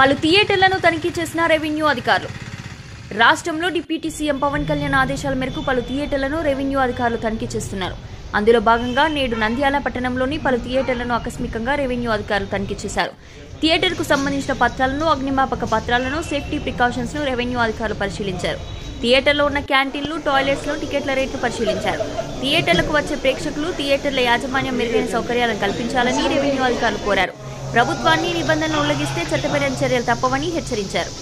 పలు థియేటర్లను తనిఖీ చేసిన రెవెన్యూ అధికారులు. రాష్ట్రంలో డిప్యూటీ సీఎం పవన్ కళ్యాణ్ ఆదేశాల మేరకు పలు థియేటర్లను రెవెన్యూ అధికారులు తనిఖీ చేస్తున్నారు. అందులో భాగంగా నేడు నంద్యాల పట్టణంలోని పలు థియేటర్లను ఆకస్మికంగా రెవెన్యూ అధికారులు తనిఖీ చేశారు. థియేటర్కు సంబంధించిన పత్రాలను, అగ్నిమాపక పత్రాలను, సేఫ్టీ ప్రికాషన్స్ ను రెవెన్యూ అధికారులు పరిశీలించారు. థియేటర్లో ఉన్న క్యాంటీన్లు, టాయిలెట్స్లో టికెట్ల రేట్లు పరిశీలించారు. థియేటర్లకు వచ్చే ప్రేక్షకులు థియేటర్ల యాజమాన్యం మెరుగైన సౌకర్యాలను కల్పించాలని రెవెన్యూ అధికారులు కోరారు. ప్రభుత్వాన్ని నిబంధనలు ఉల్లంఘిస్తే చట్టపరమైన చర్యలు తప్పవని హెచ్చరించారు.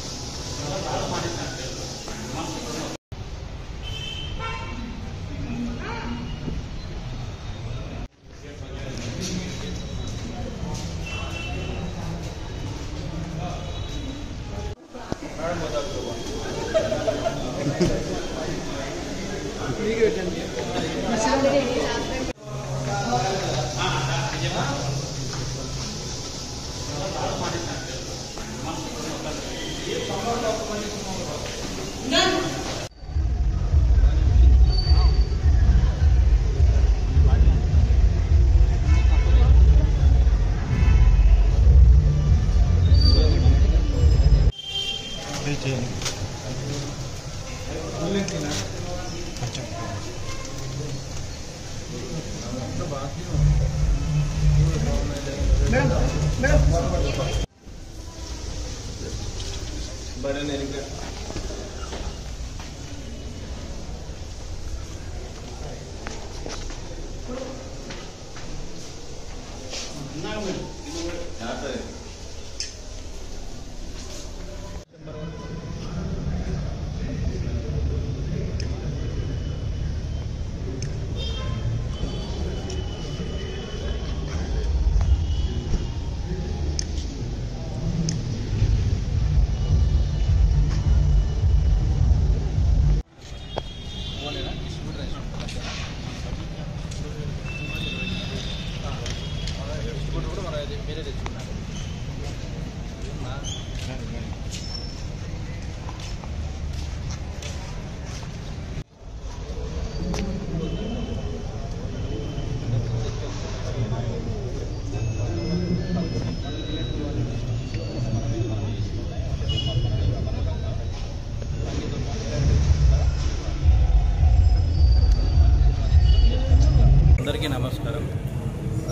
అందరికీ నమస్కారం.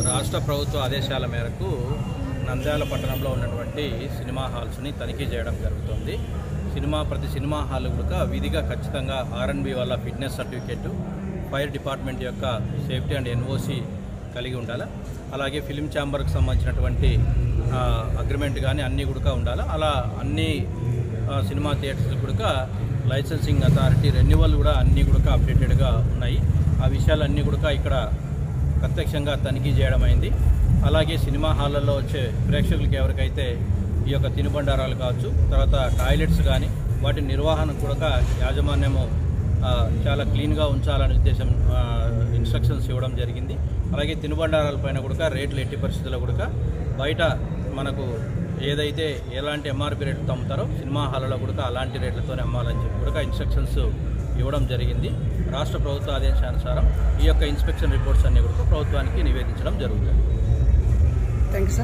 రాష్ట్ర ప్రభుత్వ ఆదేశాల మేరకు నంద్యాల పట్టణంలో ఉన్నటువంటి సినిమా హాల్స్ని తనిఖీ చేయడం జరుగుతుంది. ప్రతి సినిమా హాల్ కూడా విధిగా ఖచ్చితంగా R&B వల్ల ఫిట్నెస్ సర్టిఫికేట్, ఫైర్ డిపార్ట్మెంట్ యొక్క సేఫ్టీ అండ్ NOC కలిగి ఉండాలి. అలాగే ఫిలిం ఛాంబర్కి సంబంధించినటువంటి అగ్రిమెంట్ కానీ అన్నీ కూడా ఉండాలి. అలా అన్ని సినిమా థియేటర్స్ కూడా లైసెన్సింగ్ అథారిటీ రెన్యువల్ కూడా అన్నీ కూడా అప్డేటెడ్గా ఉన్నాయి. ఆ విషయాలన్నీ కూడా ఇక్కడ ప్రత్యక్షంగా తనిఖీ చేయడం అయింది. అలాగే సినిమా హాళ్ళల్లో వచ్చే ప్రేక్షకులకి ఎవరికైతే ఈ యొక్క తినుబండారాలు కావచ్చు, తర్వాత టాయిలెట్స్ కానీ వాటి నిర్వహణ కూడా యాజమాన్యము చాలా క్లీన్గా ఉంచాలనే ఉద్దేశం ఇన్స్ట్రక్షన్స్ ఇవ్వడం జరిగింది. అలాగే తినుబండారాలపైన కూడా రేట్లు ఎట్టి పరిస్థితుల్లో కూడా బయట మనకు ఏదైతే ఎలాంటి MRP రేట్లు అమ్ముతారో సినిమా హాల్లో కూడా అలాంటి రేట్లతోనే అమ్మాలని చెప్పి కూడా ఇన్స్ట్రక్షన్స్ ఇవ్వడం జరిగింది. రాష్ట్ర ప్రభుత్వ ఆదేశానుసారం ఈ యొక్క ఇన్స్పెక్షన్ రిపోర్ట్స్ అన్ని కూడా ప్రభుత్వానికి నివేదించడం జరుగుతుంది. Thank you sir.